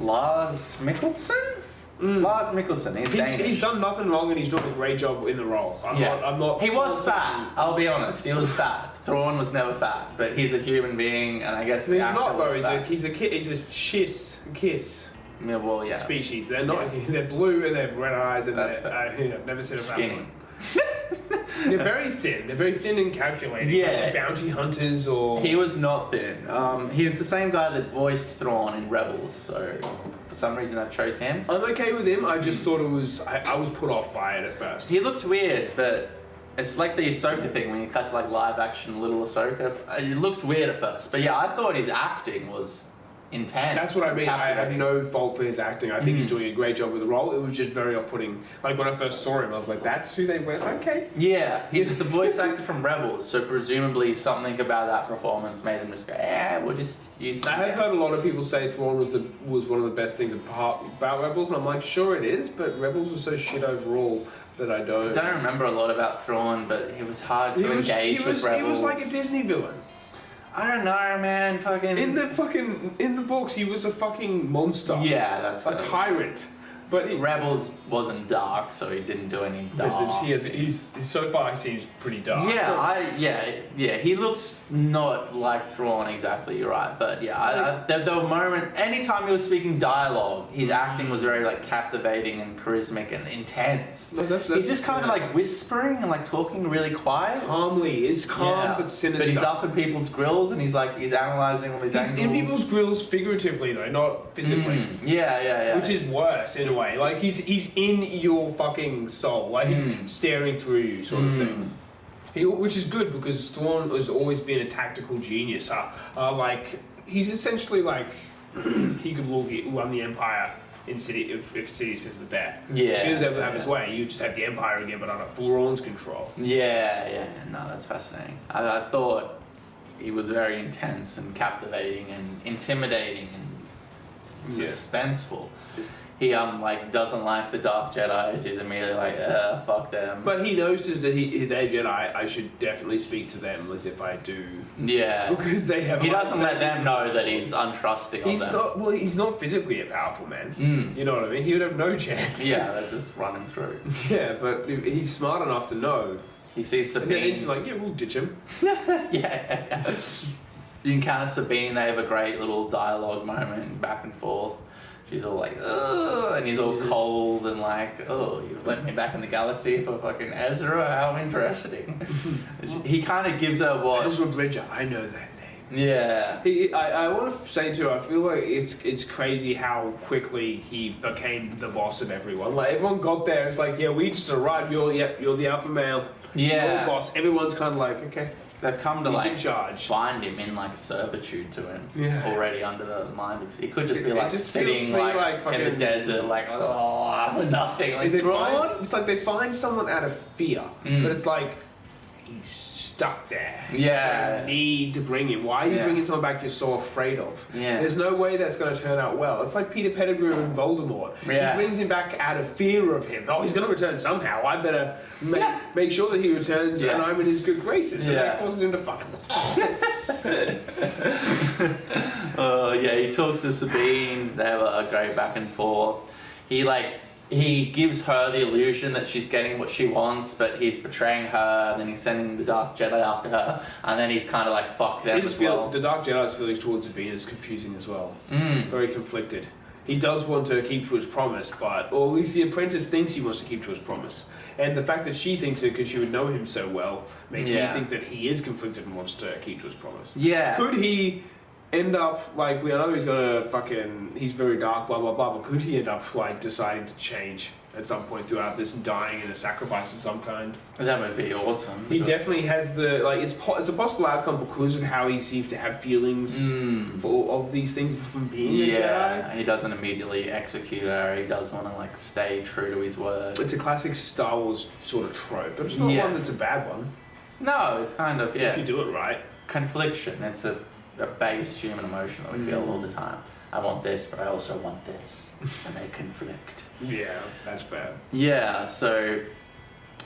Lars Mikkelsen. Lars Mikkelsen. He's Danish. He's done nothing wrong and he's doing a great job in the role. I'm not. He was fat. I'll be honest. He was fat. Thrawn was never fat, but he's a human being, and I guess the actor not though. was fat. He's a kiss. Yeah, well, yeah. Species. They're not. Yeah. They're blue and they have red eyes and That's I've never seen a fat skinny. one. They're very thin. They're very thin and calculated. Yeah. Like bounty hunters or. He was not thin. He's the same guy that voiced Thrawn in Rebels, so for some reason I chose him. I'm okay with him. I just thought it was. I was put off by it at first. He looked weird, but it's like the Ahsoka thing when you cut to like live action little Ahsoka. It looks weird at first, but yeah, I thought his acting was intense. That's what I mean. I have no fault for his acting. I think he's doing a great job with the role. It was just very off-putting. Like when I first saw him, I was like, "That's who they went." Okay. Yeah, he's the voice actor from Rebels, so presumably something about that performance made them just go, "Yeah, we'll just use." I have heard a lot of people say Thrawn was one of the best things about Rebels, and I'm like, sure it is, but Rebels was so shit overall that I don't. I don't remember a lot about Thrawn, but it was hard to engage with Rebels. He was like a Disney villain. I don't know, man. In the books, he was a fucking monster. Yeah, that's a tyrant. But Rebels wasn't dark, so he didn't do any dark. He's so far he seems pretty dark. Yeah, he looks not like Thrawn exactly. You're right, but yeah, the moment, anytime he was speaking dialogue, his acting was very like captivating and charismatic and intense. No, that's he's just kind of like whispering and like talking really quiet, calmly. It's calm but sinister. But he's up in people's grills and he's analyzing all these angles. He's in people's grills figuratively though, not physically. Yeah. Which is worse in a way. Like he's in your fucking soul. Like he's staring through you, sort of thing. Which is good because Thrawn has always been a tactical genius. Like he's essentially like he could run the Empire in City if Sidious is there. Yeah. If he was able to have his way, you just have the Empire again, but under Thrawn's control. Yeah. No, that's fascinating. I thought he was very intense and captivating and intimidating and suspenseful. He doesn't like the Dark Jedi. He's immediately like, fuck them. But he knows that they're Jedi. I should definitely speak to them as if I do. Yeah. Because they have. He doesn't let them know that he's untrusting of them. Not. Well, he's not physically a powerful man. You know what I mean? He would have no chance. Yeah, they're just running through. Yeah, but he's smart enough to know. He sees Sabine. And then he's like, yeah, we'll ditch him. Yeah. You encounter Sabine. They have a great little dialogue moment, back and forth. She's all like, ugh, and he's all cold and like, oh, you've let me back in the galaxy for fucking Ezra? How interesting. He kind of gives her what... Ezra Bridger, I know that name. Yeah. I want to say too, I feel like it's crazy how quickly he became the boss of everyone. Like, everyone got there, it's like, yeah, we just arrived, you're the alpha male. Yeah. You're the boss. Everyone's kind of like, okay. They've come to He's in charge. find him in servitude to him. Yeah. Already under the mind of. He could just be just sitting like in the desert, like for nothing. Like it's like they find someone out of fear, but it's like he's stuck there. Yeah. You need to bring him. Why are you bringing someone back you're so afraid of? Yeah. There's no way that's going to turn out well. It's like Peter Pettigrew and Voldemort. Yeah. He brings him back out of fear of him. Oh, he's going to return somehow. I better make sure that he returns and I'm in his good graces. And that causes him to fuck. He talks to Sabine. They have a great back and forth. He gives her the illusion that she's getting what she wants, but he's betraying her, and then he's sending the Dark Jedi after her, and then he's kind of like, fuck them as well. The Dark Jedi's feelings towards Sabine is confusing as well. Very conflicted. He does want to keep to his promise, or at least the apprentice thinks he wants to keep to his promise. And the fact that she thinks it because she would know him so well makes me think that he is conflicted and wants to keep to his promise. Yeah. Could he end up, like, we know he's very dark, blah, blah, blah, but could he end up, like, deciding to change at some point throughout this and dying in a sacrifice of some kind? That would be awesome. He definitely has it's a possible outcome because of how he seems to have feelings of these things from being a Jedi. He doesn't immediately execute her. He does want to, like, stay true to his word. It's a classic Star Wars sort of trope, but it's not one that's a bad one. No, it's kind of, if you do it right. Confliction. It's a base human emotion that we feel all the time. I want this, but I also want this, and they conflict. Yeah, that's fair. Yeah, so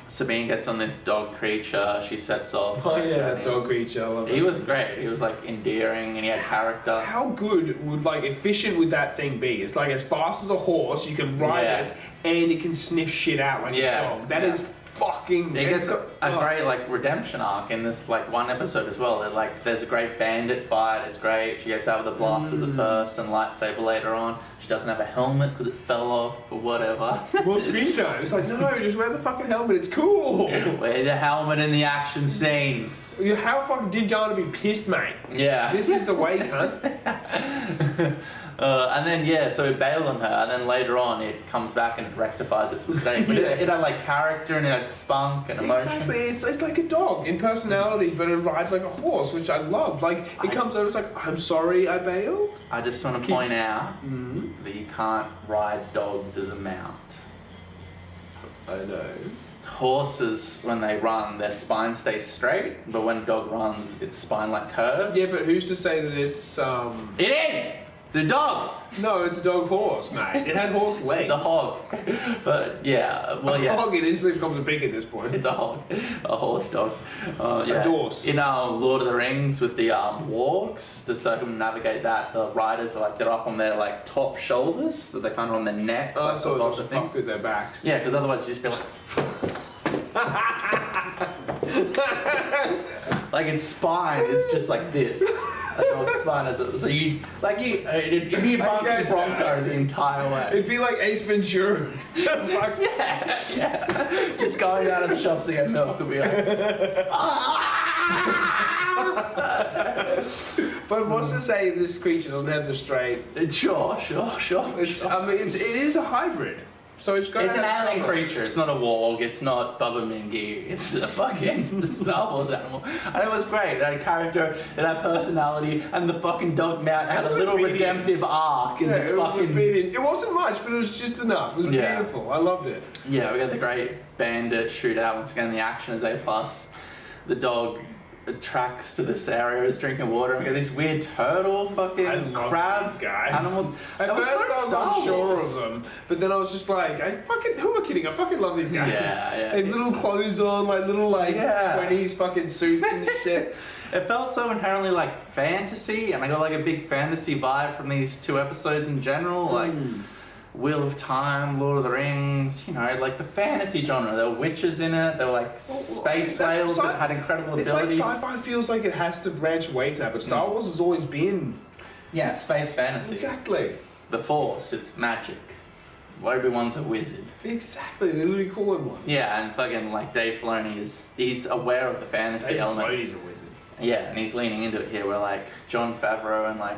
Sabine gets on this dog creature. She sets off. Oh yeah, that dog creature. I love it. He was great. He was like endearing, and he had character. How good would like efficient would that thing be? It's like as fast as a horse. You can ride it, and it can sniff shit out like a dog. That is fucking. It gets a great like redemption arc in this like one episode as well. Like there's a great bandit fight. It's great. She gets out with the blasters at first and lightsaber later on. She doesn't have a helmet because it fell off or whatever. More screen time. It's like no, just wear the fucking helmet. It's cool. Wear the helmet in the action scenes. How fucking did Jana be pissed, mate? Yeah. This is the way, cunt. And then so it bailed on her, and then later on it comes back and it rectifies its mistake. But it had like character and it had spunk and emotion. Exactly, it's like a dog in personality, but it rides like a horse, which I love. Like it comes over, it's like I'm sorry, I bailed. I just want to point out that you can't ride dogs as a mount. I know. Horses, when they run, their spine stays straight, but when a dog runs, its spine like curves. Yeah, but who's to say that it's It is! It's a dog! No, it's a dog horse, mate. It had horse legs. It's a hog. But A hog, it instantly becomes a pig at this point. It's a hog. A horse dog. A dorse. In Lord of the Rings with the wargs, to circumnavigate that, the riders are they're up on their like top shoulders, so they're kind of on their neck. Oh, like, so above it just fucks with their backs. Yeah, because otherwise you just be like... like its spine is just like this. A dog's spine is it. So it'd be a bumpy bronco the entire way. It'd be like Ace Ventura. yeah. Just going out of the shops to get milk would be like... But what's to say this creature doesn't have the straight? Sure. It is a hybrid. So it's an alien creature. It's not a warg. It's not Baba Mingi. It's a fucking Star Wars animal. And it was great. It had character, it had personality, and the fucking dog mount had a little redemptive arc in this fucking... It wasn't much, but it was just enough. It was beautiful. I loved it. Yeah, we got the great bandit shootout. Once again, the action is A+. The dog tracks to this area, is drinking water, and we got this weird turtle fucking crab guys. Animals. At first I was unsure of them, but then I was just like, who am I kidding? I fucking love these guys. Yeah. They had little clothes on, like little 20s fucking suits and shit. It felt so inherently like fantasy, and I got like a big fantasy vibe from these two episodes in general, like Wheel of Time, Lord of the Rings, like the fantasy genre. There were witches in it, there were like space whales that had incredible abilities. It's like sci-fi feels like it has to branch away from that, but Star Wars has always been... Yeah, space fantasy. Exactly. The Force, it's magic. Obi-Wan's a wizard. Exactly, they literally call him one. Yeah, and fucking like Dave Filoni he's aware of the fantasy element. Dave Filoni's a wizard. Yeah, and he's leaning into it here, where like Jon Favreau and like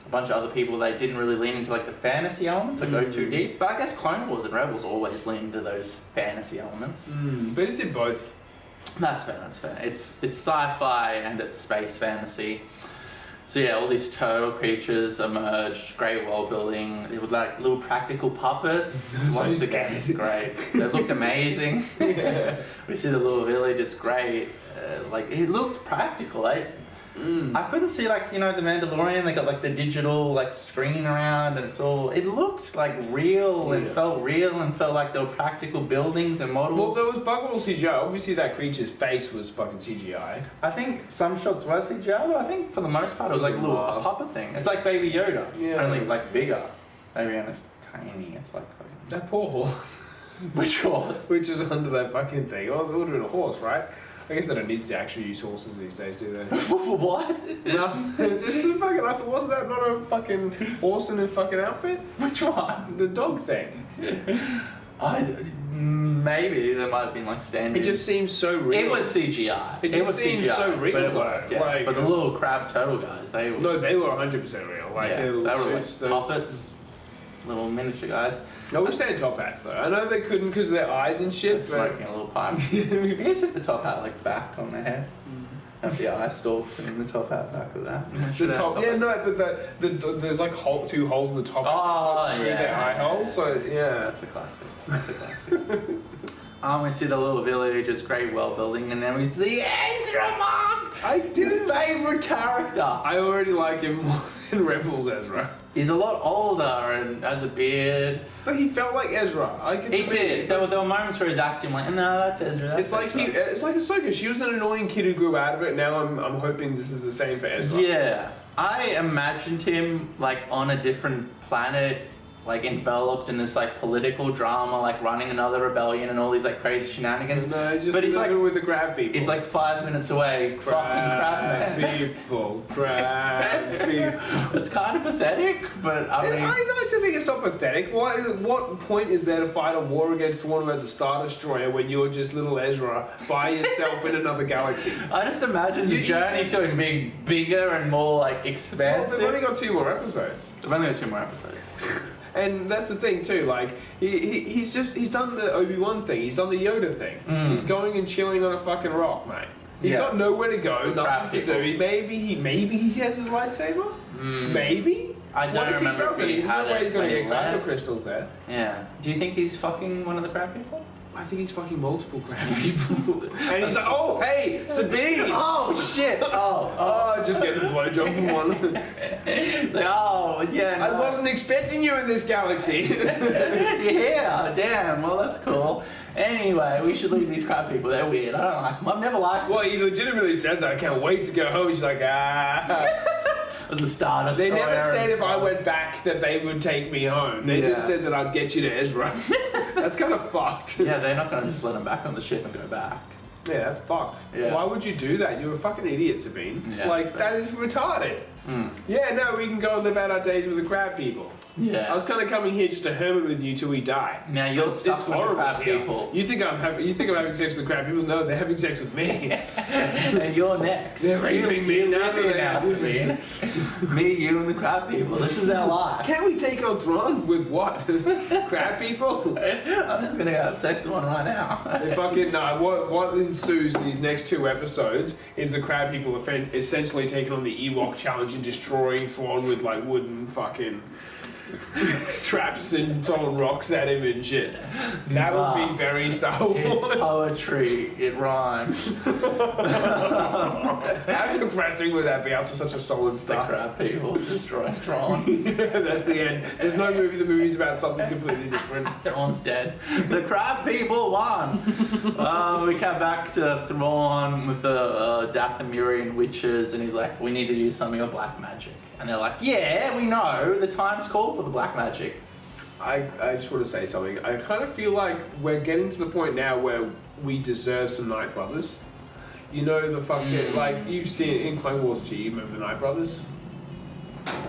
a bunch of other people, they didn't really lean into like the fantasy elements or go too deep. But I guess Clone Wars and Rebels always lean into those fantasy elements. But it did both. That's fair. It's sci-fi and it's space fantasy. So yeah, all these turtle creatures emerge, great world building. They were like little practical puppets. Once again, great. They looked amazing. We see the little village, it's great. It looked practical, I couldn't see the Mandalorian, they got like the digital like screen around and it looked like real and felt real and felt like there were practical buildings and models. Well, there was bugable CGI. Obviously that creature's face was fucking CGI. I think some shots were CGI, but I think for the most part it was like a little puppet thing. It's like Baby Yoda, only like bigger. Maybe it's tiny, it's like... That poor horse. Which horse? Which is under that fucking thing. I was ordering a horse, right? I guess they don't need to actually use horses these days, do they? What? Nothing. Just the fucking... I thought, wasn't that not a fucking horse in a fucking outfit? Which one? The dog thing. Maybe there might have been like standard. It just seems so real. It was CGI. It just seems CGI, so real, but it though. worked, yeah. But the little crab turtle guys, they were... No, they were 100% real. Like, they were like suits, puppets, little miniature guys. I wish they had top hats though. I know they couldn't because of their eyes and shit. Smoking a little pipe. You guys have the top hat like back on their head. Have the eye stalks and the top hat back with that. The top, but there's like two holes in the top. Through their eye holes. So yeah, that's a classic. We see the little village, it's great world building, and then we see Ezra Mark! I did favourite character! I already like him more than Rebels Ezra. He's a lot older and has a beard. But he felt like Ezra. He did. There were moments where he's acting like, no, that's Ezra. It's like Ahsoka. She was an annoying kid who grew out of it. Now I'm hoping this is the same for Ezra. Yeah, I imagined him like on a different planet, like enveloped in this like political drama, like running another rebellion and all these like crazy shenanigans. No, just but he's like with the crab people. He's like 5 minutes away. Fucking crab man. Crab people. It's kind of pathetic, but I mean, I like to think it's not pathetic. What point is there to fight a war against one who has a Star Destroyer when you're just little Ezra by yourself in another galaxy? I just imagine the journey to him being bigger and more like expansive. Well, they've only got 2 more episodes. They've only got 2 more episodes. And that's the thing too, like, he's done the Obi-Wan thing, he's done the Yoda thing. He's going and chilling on a fucking rock, mate. He's got nowhere to go, nothing to do. Maybe he has his lightsaber? Maybe? I don't remember if he had it. There's no way he's going to get left. crab crystals there. Yeah. Do you think he's fucking one of the crab people? I think he's fucking multiple crab people. And he's like, oh, hey, Sabine! Oh, shit! Oh, just getting a blowjob from one. It's like, oh, yeah, no. I wasn't expecting you in this galaxy. Yeah, damn, well, that's cool. Anyway, we should leave these crab people. They're weird. I don't like them. I've never liked them. Well, he legitimately says that. I can't wait to go home. She's like, As a starter. They never said if I went back that they would take me home. They just said that I'd get you to Ezra. That's kind of fucked. Yeah, they're not going to just let him back on the ship and go back. Yeah, that's fucked. Yeah. Why would you do that? You're a fucking idiot, Sabine. Yeah, like, that is retarded. Yeah, no, we can go and live out our days with the crab people. Yeah. I was kind of coming here just to hermit with you till we die. Now you're stuck with the crab here. people. You think I'm having sex with the crab people? No, they're having sex with me. And you're next. They're raping me now. Sabine. Me, you, and the crab people. This is our life. Can we take on Thrawn with what? Crab people? I'm just gonna go have sex with one right now. Fucking no. What ensues in these next 2 episodes is the crab people essentially taking on the Ewok challenge and destroying Thrawn with like wooden fucking traps and throwing rocks at him and shit. That would be very Star Wars. It's poetry. It rhymes. How depressing would that be after such a solid The start? crab people destroying Thrawn. That's the end. There's no movie. The movie's about something completely different. Thrawn's dead. The crab people won. We come back to Thrawn with the Dathomirian witches, and he's like, "We need to use something of black magic." And they're like, "Yeah, we know. The time's called for the black magic." I just want to say something. I kind of feel like we're getting to the point now where we deserve some Night Brothers. You know the fucking like you've seen in Clone Wars G. You remember the Night Brothers?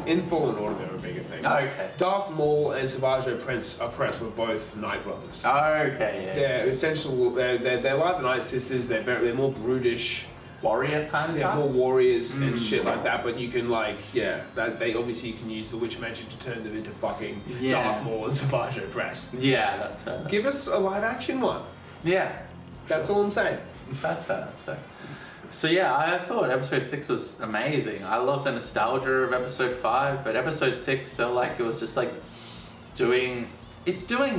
In Fallen Order, they were a bigger thing. Okay. Darth Maul and Savage Opress were both Night Brothers. Okay. Yeah. They're essential. They're like the Night Sisters. They're more brutish. Warrior kind of They're more types? warriors and shit like that, but you can they obviously can use the witch magic to turn them into fucking Darth Maul and Savage Opress. Yeah, that's fair. Give us a live action one. Yeah. That's all I'm saying. That's fair. So yeah, I thought episode 6 was amazing. I love the nostalgia of episode 5, but episode 6 felt like it was just like doing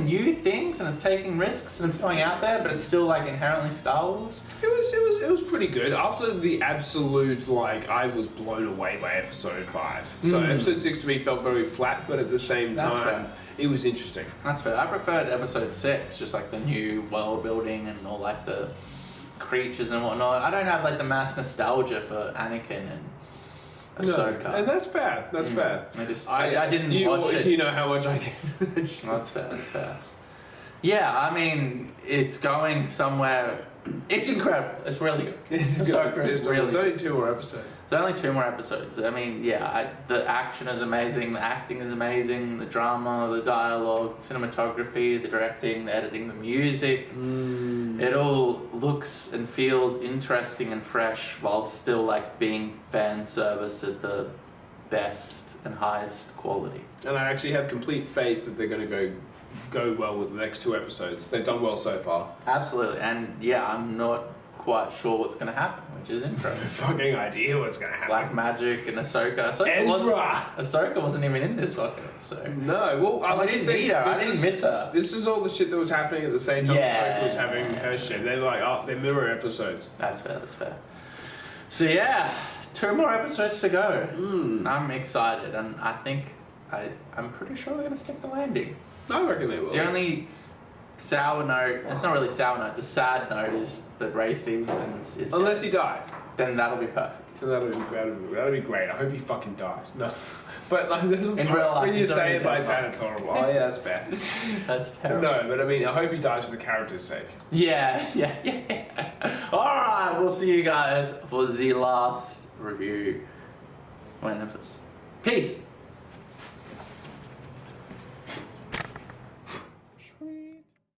new things and it's taking risks and it's going out there, but it's still like inherently Star Wars. It was pretty good. After the absolute I was blown away by episode 5. So episode 6 to me felt very flat, but at the same time it was interesting. That's fair. I preferred episode 6, just like the new world building and all like the creatures and whatnot. I don't have like the mass nostalgia for Anakin and Ahsoka. No, and that's fair. That's fair. I didn't watch it. You know how much I get. That's fair. Yeah, I mean, it's going somewhere. It's incredible. It's really good. It's only 2 more episodes. It's only 2 more episodes. I mean, yeah, the action is amazing, the acting is amazing, the drama, the dialogue, cinematography, the directing, the editing, the music. It all looks and feels interesting and fresh while still like being fan service at the best and highest quality. And I actually have complete faith that they're going to go well with the next 2 episodes. They've done well so far. Absolutely, and yeah, I'm not quite sure what's going to happen, which is interesting. Fucking idea what's going to happen. Black magic and Ahsoka. Ahsoka wasn't even in this fucking episode. No, well, I didn't meet her. I didn't miss her. This is all the shit that was happening at the same time Ahsoka was having her shit. They're like, they're mirror episodes. That's fair. So yeah, 2 more episodes to go. I'm excited, and I think I'm pretty sure they're gonna stick the landing. I reckon they will. The only sour note, it's not really sour note, the sad note is that Ray Stevenson is Unless dead. he dies. Then that'll be perfect. So that'll be great. I hope he fucking dies. No. But like this is In real life, when you he's say already it like dead. that, it's horrible. Oh yeah, that's bad. That's terrible. No, but I mean, I hope he dies for the character's sake. Yeah. Alright, we'll see you guys for the last review. Whenever. Peace.